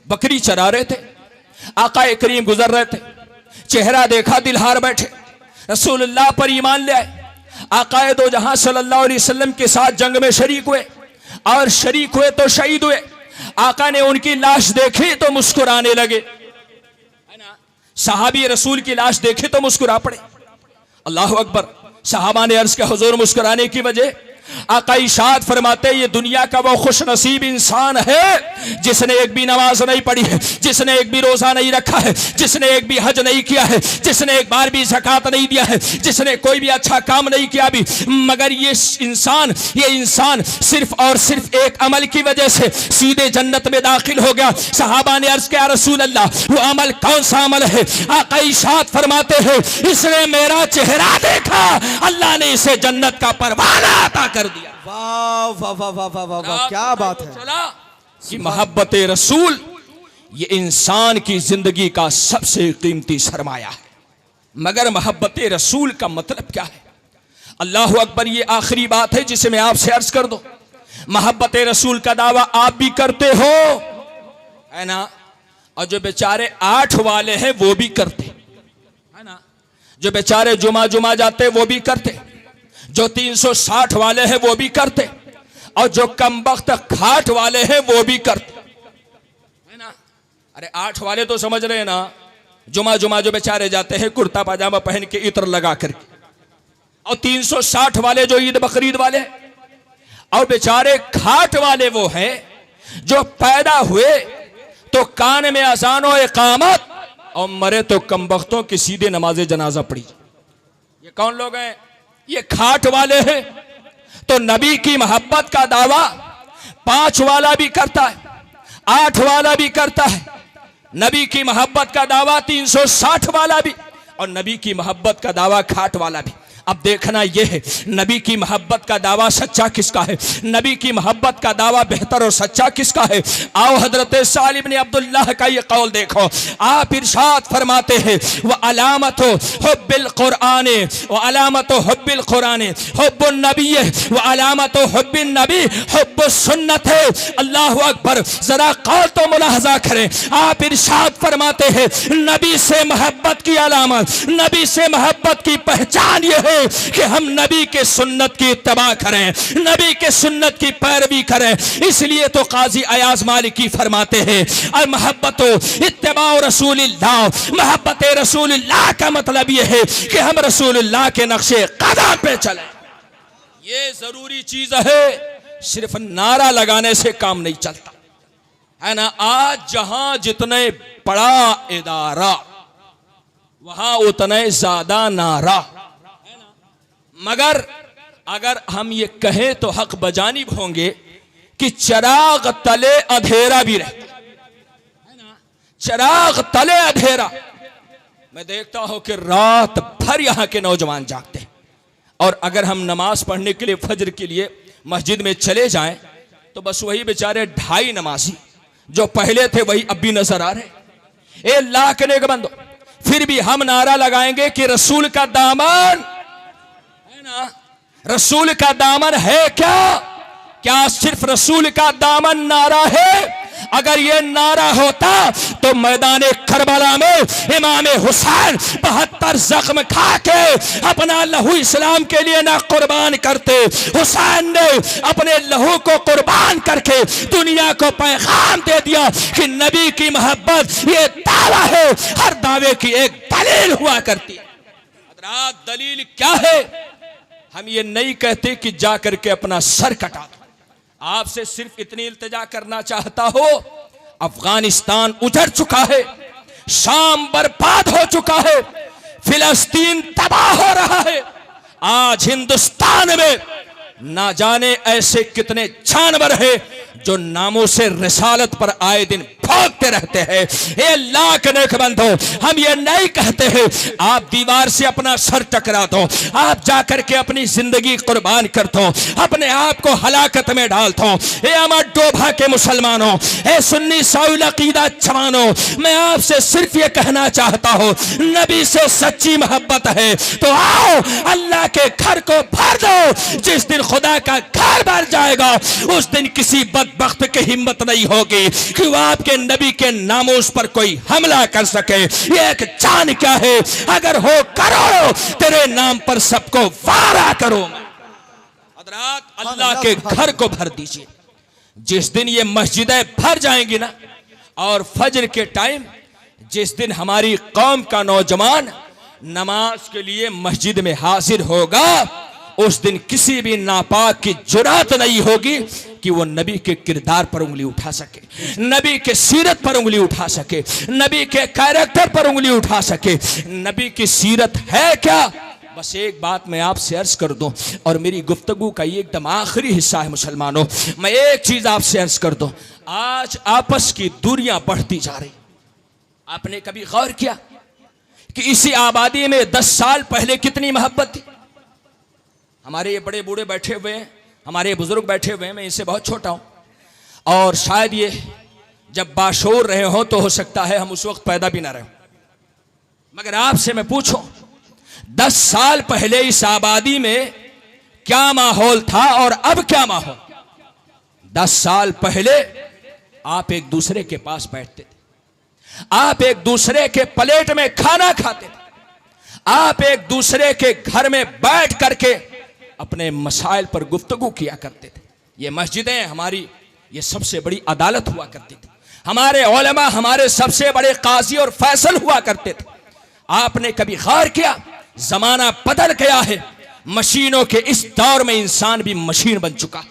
बकरी चरा रहे थे, आका करीम गुजर रहे थे, चेहरा देखा, दिल हार बैठे, रसूलुल्लाह पर ईमान ले आए। आकाए दो जहां सल्लल्लाहु अलैहि वसल्लम के साथ जंग में शरीक हुए और शरीक हुए तो शहीद हुए। आका ने उनकी लाश देखी तो मुस्कुराने लगे, है ना, सहाबी रसूल की लाश देखी तो मुस्कुरा पड़े। अल्लाह अकबर। सहाबा ने अर्ज किया हुजूर मुस्कुराने की वजह? आका इरशाद फरमाते ये दुनिया का वो खुश नसीब इंसान है जिसने एक भी नमाज नहीं पढ़ी है, जिसने एक भी रोजा नहीं रखा है, जिसने एक भी हज नहीं किया है, जिसने एक बार भी ज़कात नहीं दिया है, जिसने कोई भी अच्छा काम नहीं किया भी, मगर ये इंसान सिर्फ और सिर्फ एक अमल की वजह से सीधे जन्नत में दाखिल हो गया। सहाबा ने अर्ज किया रसूल अल्लाह वो अमल कौन सा अमल है? आका इरशाद फरमाते हैं इसने मेरा चेहरा देखा, अल्लाह ने इसे जन्नत का परवाना अता कर दिया। वाह वाह वाह वाह वाह वाह वाह, क्या बात है। चला कि मोहब्बत रसूल ये इंसान की जिंदगी का सबसे कीमती सरमाया है। मगर मोहब्बत रसूल का मतलब क्या है? अल्लाह अकबर। ये आखिरी बात है जिसे मैं आपसे अर्ज कर दूं। मोहब्बत रसूल का दावा आप भी करते हो, है ना, और जो बेचारे 8 वाले हैं वो भी करते, है ना, जो बेचारे जुमा जाते वो भी करते, जो 360 वाले हैं वो भी करते, और जो कमबख्त खाट वाले हैं वो भी करते, है ना। अरे 8 वाले तो समझ रहे हैं ना, जुमा जो बेचारे जाते हैं कुर्ता पाजामा पहन के इत्र लगा करके, और 360 वाले जो ईद बकरीद वाले, और बेचारे खाट वाले वो हैं जो पैदा हुए तो कान में अज़ान और इकामत और मरे तो कमबख्तों की सीधे नमाज जनाजा पड़ी। ये कौन लोग हैं? ये खाट वाले हैं। तो नबी की मोहब्बत का दावा 5 वाला भी करता है, 8 वाला भी करता है, नबी की मोहब्बत का दावा 360 वाला भी, और नबी की मोहब्बत का दावा खाट वाला भी। अब देखना यह है नबी की मोहब्बत का दावा सच्चा किसका है, नबी की मोहब्बत का दावा बेहतर और सच्चा किसका है। आओ हजरत सालिम ने अब्दुल्लाह का ये कौल देखो। आप इरशाद फरमाते हैं वह अलामत हुब्बिल कुरान व अलामत हुब्बिल कुरान हुब्बुन नबी व अलामत हुब्बिन नबी हुब्बुस सुन्नत है। अल्लाह अकबर। जरा कौल तो मुलाहजा करें। आप इरशाद फरमाते हैं नबी से मोहब्बत की अलामत, नबी से मोहब्बत की पहचान यह है कि हम नबी के सुन्नत की इत्तबा करें, नबी के सुन्नत की पैरवी करें। इसलिए तो काजी अयाज मालिकी फरमाते हैं और मोहब्बत इत्तबा रसूलिल्लाह, मोहब्बत रसूलिल्लाह का मतलब यह है कि हम रसूलिल्लाह के नक्शे कदम पे चलें। ये जरूरी चीज है, सिर्फ नारा लगाने से काम नहीं चलता, है ना। आज जहां जितने बड़ा इदारा वहां उतने ज्यादा नारा, मगर अगर हम ये कहें तो हक बजानिब होंगे कि चिराग तले अंधेरा भी रहता है ना, चिराग तले अंधेरा। मैं देखता हूं कि रात भर यहां के नौजवान जागते हैं, और अगर हम नमाज पढ़ने के लिए फजर के लिए मस्जिद में चले जाएं तो बस वही बेचारे 2.5 नमाजी जो पहले थे वही अब भी नजर आ रहे। ए अल्लाह के नेक बंदो, फिर भी हम नारा लगाएंगे कि रसूल का दामन, रसूल का दामन है क्या? क्या सिर्फ रसूल का दामन नारा है? अगर ये नारा होता तो मैदान करबला में इमाम हुसैन 72 जख्म खा के अपना लहू इस्लाम के लिए ना कुर्बान करते। हुसैन ने अपने लहू को कुर्बान करके दुनिया को पैगाम दे दिया कि नबी की मोहब्बत ये दावा है, हर दावे की एक दलील हुआ करती है। हज़रात दलील क्या है? हम ये नहीं कहते कि जा करके अपना सर कटा दो। आपसे सिर्फ इतनी इल्तिजा करना चाहता हो, अफगानिस्तान उजड़ चुका है, शाम बर्बाद हो चुका है, फिलिस्तीन तबाह हो रहा है। आज हिंदुस्तान में ना जाने ऐसे कितने जानवर हैं जो नामों से रिसालत पर आए दिन भौंकते रहते हैं। ये अल्लाह के नेक बंदो, हम ये नहीं कहते हैं आप दीवार से अपना सर टकरा दो, आप जाकर के अपनी जिंदगी कुर्बान कर दो, अपने आप को हलाकत में डाल दो। ये अमर डोभा के मुसलमानों, ए सुन्नी साउल अकीदा जवानों, मैं आपसे सिर्फ ये कहना चाहता हूँ, नबी से सच्ची मोहब्बत है तो आओ अल्लाह के घर को भर दो। जिस दिन खुदा का घर भर जाएगा उस दिन किसी बदबख्त की हिम्मत नहीं होगी कि वो आपके नबी के नामोस पर कोई हमला कर सके। ये एक जान क्या है, अगर हो करो तेरे नाम पर सबको वारा करो। हज़रात अल्लाह के घर को भर दीजिए। जिस दिन ये मस्जिदें भर जाएंगी ना, और फजर के टाइम जिस दिन हमारी कौम का नौजवान नमाज के लिए मस्जिद में हाजिर होगा, उस दिन किसी भी नापाक की जुरात नहीं होगी कि वो नबी के किरदार पर उंगली उठा सके, नबी के सीरत पर उंगली उठा सके, नबी के कैरेक्टर पर उंगली उठा सके। नबी की सीरत है क्या? बस एक बात मैं आपसे अर्ज कर दूं, और मेरी गुफ्तगू का ये एकदम आखिरी हिस्सा है मुसलमानों, मैं एक चीज आपसे अर्ज कर दूं। आज आपस की दूरियां बढ़ती जा रही। आपने कभी गौर किया कि इसी आबादी में 10 साल पहले कितनी मोहब्बत थी? हमारे ये बड़े बूढ़े बैठे हुए हैं, हमारे बुजुर्ग बैठे हुए हैं, मैं इनसे बहुत छोटा हूं, और शायद ये जब बाशऊर रहे हो तो हो सकता है हम उस वक्त पैदा भी ना रहे। मगर आपसे मैं पूछूं, 10 साल पहले इस आबादी में क्या माहौल था और अब क्या माहौल? 10 साल पहले आप एक दूसरे के पास बैठते थे, आप एक दूसरे के प्लेट में खाना खाते थे, आप एक दूसरे के घर में बैठ करके अपने मसाइल पर गुफ्तगू किया करते थे। ये मस्जिदें हमारी ये सबसे बड़ी अदालत हुआ करती थी, हमारे उलमा हमारे सबसे बड़े काजी और फैसल हुआ करते थे। आपने कभी गौर किया, जमाना बदल गया है, मशीनों के इस दौर में इंसान भी मशीन बन चुका है।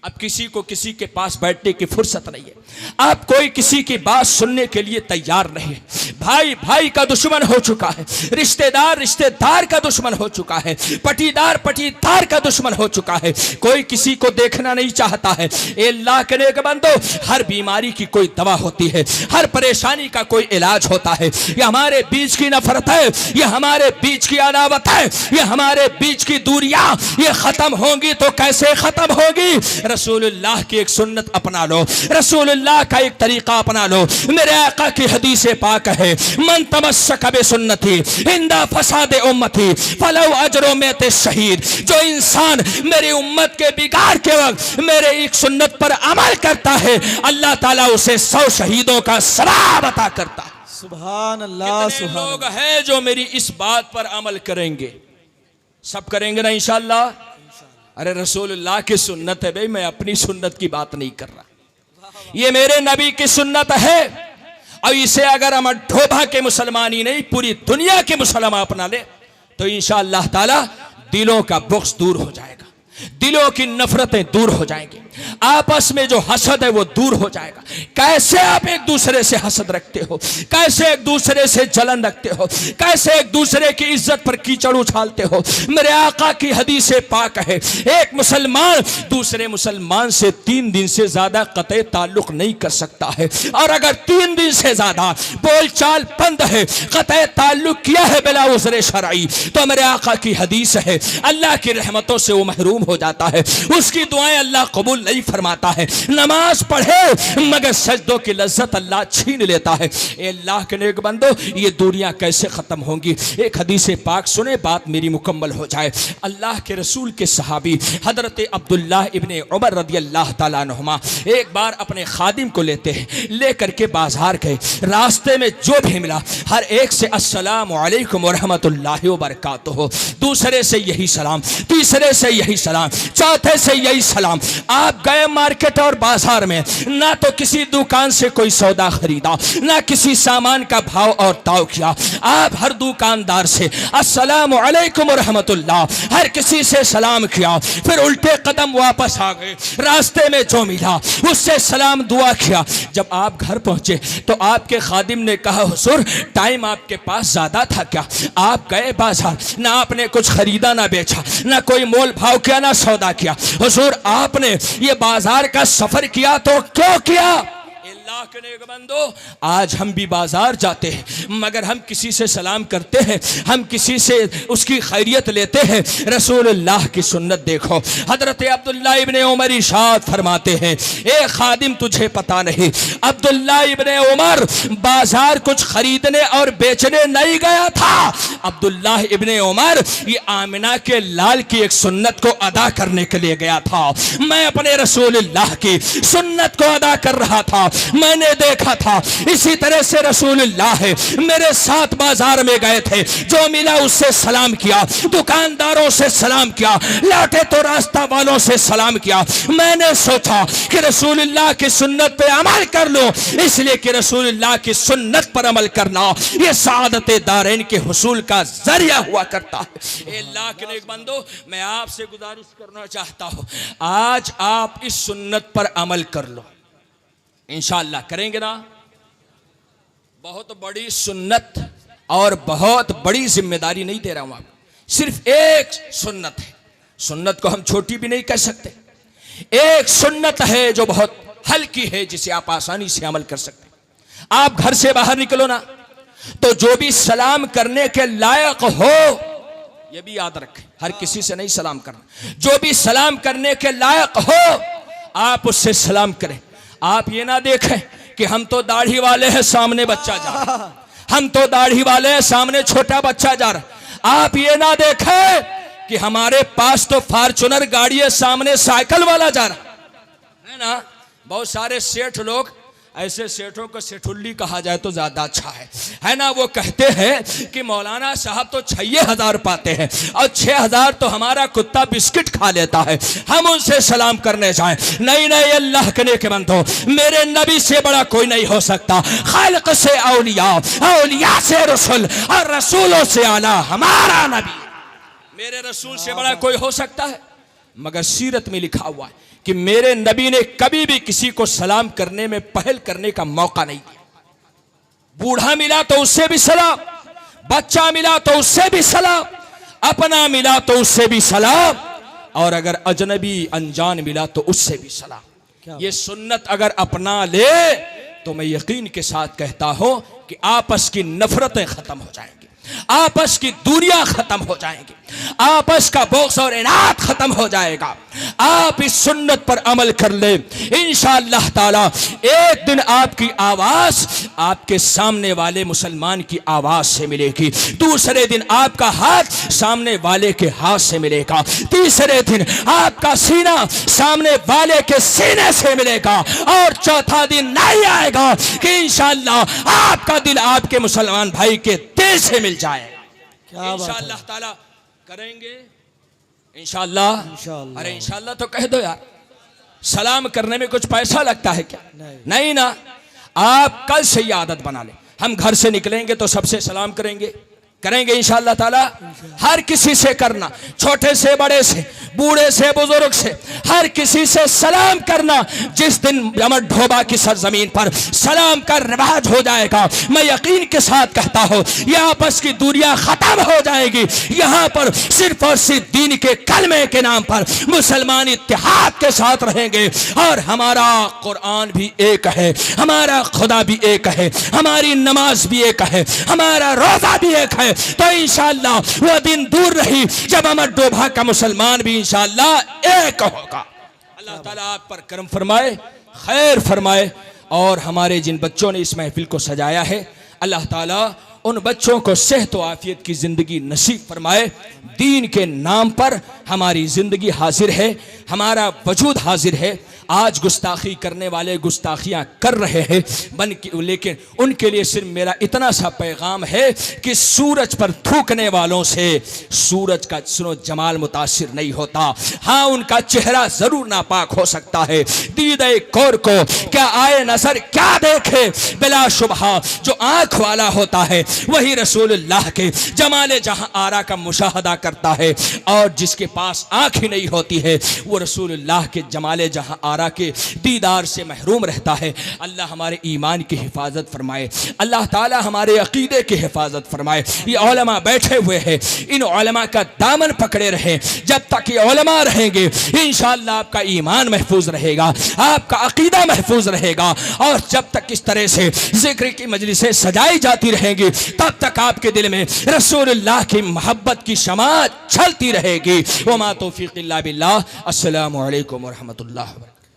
अब किसी को किसी के पास बैठने की फुर्सत नहीं है, अब कोई किसी की बात सुनने के लिए तैयार नहीं है। भाई भाई का दुश्मन हो चुका है, रिश्तेदार रिश्तेदार का दुश्मन हो चुका है, पटीदार पटीदार का दुश्मन हो चुका है, कोई किसी को देखना नहीं चाहता है। अल्लाह के नेक बंदो, हर बीमारी की कोई दवा होती है, हर परेशानी का कोई इलाज होता है। ये हमारे बीच की नफरत है, ये हमारे बीच की अदावत है, ये हमारे बीच की दूरियां, ये खत्म होंगी तो कैसे खत्म होगी? रसूलुल्लाह की एक सुन्नत अपना लो, रसूलुल्लाह का एक तरीका अपना लो। मेरे आका की हदीस पाक है, मन तमस्सक बिसुन्नती इंदा फसाद उम्मती फलौ अजरो में ते शहीद। जो इंसान मेरी उम्मत के बिगाड़ के वक्त मेरे एक सुन्नत पर अमल करता है, अल्लाह ताला उसे 100 शहीदों का सवाब अता करता है। सुभान अल्लाह। कितने लोग हैं जो मेरी इस बात पर अमल करेंगे? सब करेंगे ना इंशाअल्लाह? अरे रसूलुल्लाह की सुन्नत है भाई, मैं अपनी सुन्नत की बात नहीं कर रहा, ये मेरे नबी की सुन्नत है। और इसे अगर हम डोभा के मुसलमान ही नहीं पूरी दुनिया के मुसलमान अपना ले तो इंशाअल्लाह ताला दिलों का बुग़्ज़ दूर हो जाएगा, दिलों की नफरतें दूर हो जाएंगी, आपस में जो हसद है वो दूर हो जाएगा। कैसे आप एक दूसरे से हसद रखते हो, कैसे एक दूसरे से जलन रखते हो, कैसे एक दूसरे की इज्जत पर कीचड़ उछालते हो? मेरे आका की हदीस पाक है, एक मुसलमान दूसरे मुसलमान से 3 दिन से ज्यादा कतई ताल्लुक नहीं कर सकता है, और अगर 3 दिन से ज्यादा बोलचाल बंद है, कतई ताल्लुक किया है बिला उज़्र शरई, तो मेरे आका की हदीस है अल्लाह की रहमतों से वो महरूम हो जाता है, उसकी दुआएं अल्लाह कबूल अलैहि फरमाता है, नमाज पढ़े मगर सजदों की लज्जत अल्लाह छीन लेता है। ए अल्लाह के नेक बंदो, ये दूरियां कैसे खत्म होंगी? एक हदीस पाक सुने, बात मेरी मुकम्मल हो जाए। अल्लाह के रसूल के सहाबी हजरत अब्दुल्लाह इब्ने उमर रदी अल्लाह तआला अन्हुमा एक बार अपने खादिम को लेकर के बाजार गए। रास्ते में जो भी मिला हर एक से अस्सलाम वालेकुम व रहमतुल्लाहि व बरकातुहू, दूसरे से यही सलाम, तीसरे से यही सलाम, चौथे से यही सलाम। आप गए मार्केट और बाजार में, ना तो किसी दुकान से कोई सौदा खरीदा, ना किसी सामान का भाव और ताव किया। आप हर दुकानदार से अस्सलाम वालेकुम व रहमतुल्लाह, हर किसी से सलाम किया, फिर उल्टे कदम वापस आ गए। रास्ते में जो मिला उससे सलाम दुआ किया। जब आप घर पहुंचे तो आपके खादिम ने कहा, हुजूर टाइम आपके पास ज्यादा था क्या? आप गए बाजार, ना आपने कुछ खरीदा ना बेचा, ना कोई मोल भाव किया, ना सौदा किया। हुजूर आपने ये बाजार का सफर किया तो क्यों किया? अल्लाह के नेक बंदो, आज हम भी बाजार जाते हैं मगर हम किसी से सलाम करते हैं, हम किसी से उसकी खैरियत लेते हैं। रसूलुल्लाह की सुन्नत देखो। हजरत अब्दुल्लाह इब्ने उमर इरशाद फरमाते हैं, ए खादिम तुझे पता नहीं, अब्दुल्लाह इब्ने उमर बाजार कुछ खरीदने और बेचने नहीं गया था। अब्दुल्लाह इब्ने उमर ये आमिना के लाल की एक सुन्नत को अदा करने के लिए गया था। मैं अपने रसूलुल्लाह की सुन्नत को अदा कर रहा था, मैंने देखा था। इसी तरह से रसूलुल्लाह मेरे साथ बाजार में गए थे, जो मिला उससे सलाम किया, दुकानदारों से सलाम किया, लौटे तो रास्ता वालों से सलाम किया। मैंने सोचा कि रसूलुल्लाह की सुन्नत पे अमल कर लो, इसलिए कि रसूलुल्लाह की सुन्नत पर अमल करना ये सादत दारैन के हुसूल का जरिया हुआ करता है। अल्लाह के नेक बंदो, मैं आपसे गुजारिश करना चाहता हूं, आज आप इस सुन्नत पर अमल कर लो, इंशाअल्लाह करेंगे ना। बहुत बड़ी सुन्नत और बहुत बड़ी जिम्मेदारी नहीं दे रहा हूं आपको, सिर्फ एक सुन्नत है। सुन्नत को हम छोटी भी नहीं कह सकते। एक सुन्नत है जो बहुत हल्की है, जिसे आप आसानी से अमल कर सकते हैं। आप घर से बाहर निकलो ना, तो जो भी सलाम करने के लायक हो, यह भी याद रखें, हर किसी से नहीं सलाम करना, जो भी सलाम करने के लायक हो आप उससे सलाम करें। आप ये ना देखें कि हम तो दाढ़ी वाले हैं, सामने बच्चा जा रहा, हम तो दाढ़ी वाले हैं, सामने छोटा बच्चा जा रहा। आप ये ना देखें कि हमारे पास तो फॉर्च्यूनर गाड़ी है, सामने साइकिल वाला जा रहा है ना। बहुत सारे सेठ लोग, ऐसे सेठों को सेठुल्ली कहा जाए तो ज्यादा अच्छा है ना। वो कहते हैं कि मौलाना साहब तो 6,000 पाते हैं और 6,000 तो हमारा कुत्ता बिस्किट खा लेता है, हम उनसे सलाम करने जाएं। नहीं नहीं, अल्लाह के नेक बंदो, मेरे नबी से बड़ा कोई नहीं हो सकता। खालिक से औलिया, औलिया से रसूल और रसूलों से आला हमारा नबी। मेरे रसूल से बड़ा कोई हो सकता है? मगर सीरत में लिखा हुआ है कि मेरे नबी ने कभी भी किसी को सलाम करने में पहल करने का मौका नहीं दिया। बूढ़ा मिला तो उससे भी सलाम, बच्चा मिला तो उससे भी सलाम, अपना मिला तो उससे भी सलाम, और अगर अजनबी अनजान मिला तो उससे भी सलाम। ये सुन्नत अगर अपना ले तो मैं यकीन के साथ कहता हूं कि आपस की नफरतें खत्म हो जाएंगी, आपस की दूरियां खत्म हो जाएंगी, आपस का बोक्स और इनात खत्म हो जाएगा। आप इस सुन्नत पर अमल कर ले, इंशाअल्लाह ताला एक दिन आपकी आवाज आपके सामने वाले मुसलमान की आवाज से मिलेगी, दूसरे दिन आपका हाथ सामने वाले के हाथ से मिलेगा, तीसरे दिन आपका सीना सामने वाले के सीने से मिलेगा, और चौथा दिन नहीं आएगा कि इंशाअल्लाह आपका दिल आपके मुसलमान भाई के दिल से मिल जाएगा। इंशाअल्लाह ताला करेंगे, इंशाअल्लाह। अरे इंशाअल्लाह तो कह दो यार, सलाम करने में कुछ पैसा लगता है क्या? नहीं ना। आप कल से ये आदत बना लें, हम घर से निकलेंगे तो सबसे सलाम करेंगे इंशाअल्लाह ताला। हर किसी से करना, छोटे से बड़े से, बूढ़े से बुजुर्ग से, हर किसी से सलाम करना। जिस दिन अमर ढोबा की सरजमीन पर सलाम का रिवाज हो जाएगा, मैं यकीन के साथ कहता हूँ ये आपस की दूरियां खत्म हो जाएगी। यहाँ पर सिर्फ और सिर्फ दीन के कलमे के नाम पर मुसलमान इत्तेहाद के साथ रहेंगे, और हमारा कुरान भी एक है, हमारा खुदा भी एक है, हमारी नमाज भी एक है, हमारा रोजा भी एक है। तो इंशाअल्लाह वो दिन दूर रही जब अमर डोभा का मुसलमान भी इंशाअल्लाह एक होगा। अल्लाह ताला आप पर करम फरमाए, खैर फरमाए। और हमारे जिन बच्चों ने इस महफिल को सजाया है, अल्लाह ताला उन बच्चों को सेहत व आफियत की ज़िंदगी नसीब फरमाए। दीन के नाम पर हमारी ज़िंदगी हाजिर है, हमारा वजूद हाजिर है। आज गुस्ताखी करने वाले गुस्ताखियाँ कर रहे हैं लेकिन उनके लिए सिर्फ मेरा इतना सा पैगाम है कि सूरज पर थूकने वालों से सूरज का सुनो जमाल मुतासिर नहीं होता। हाँ, उनका चेहरा ज़रूर नापाक हो सकता है। दीदे कौर को क्या आए नजर क्या देखे, बिलाशुबहा जो आँख वाला होता है वही रसूलुल्लाह के जमाले जहाँ आरा का मुशाहदा करता है, और जिसके पास आँख ही नहीं होती है वो रसूलुल्लाह के जमाले जहाँ आरा के दीदार से महरूम रहता है। अल्लाह हमारे ईमान की हिफाजत फरमाए, अल्लाह ताला हमारे अकीदे की हिफाजत फरमाए। ये उलमा बैठे हुए हैं, इन उलमा का दामन पकड़े रहे। जब तक ये उलमा रहेंगे इंशाअल्लाह आपका ईमान महफूज रहेगा, आपका अकीदा महफूज रहेगा। और जब तक इस तरह से जिक्र की मजलिसें सजाई जाती रहेंगी तब तक आपके दिल में रसूलुल्लाह की मोहब्बत की शमा चलती रहेगी। वमा तौफीक इल्ला बिल्लाह। अस्सलामु अलैकुम व रहमतुल्लाहि व बरकातहू।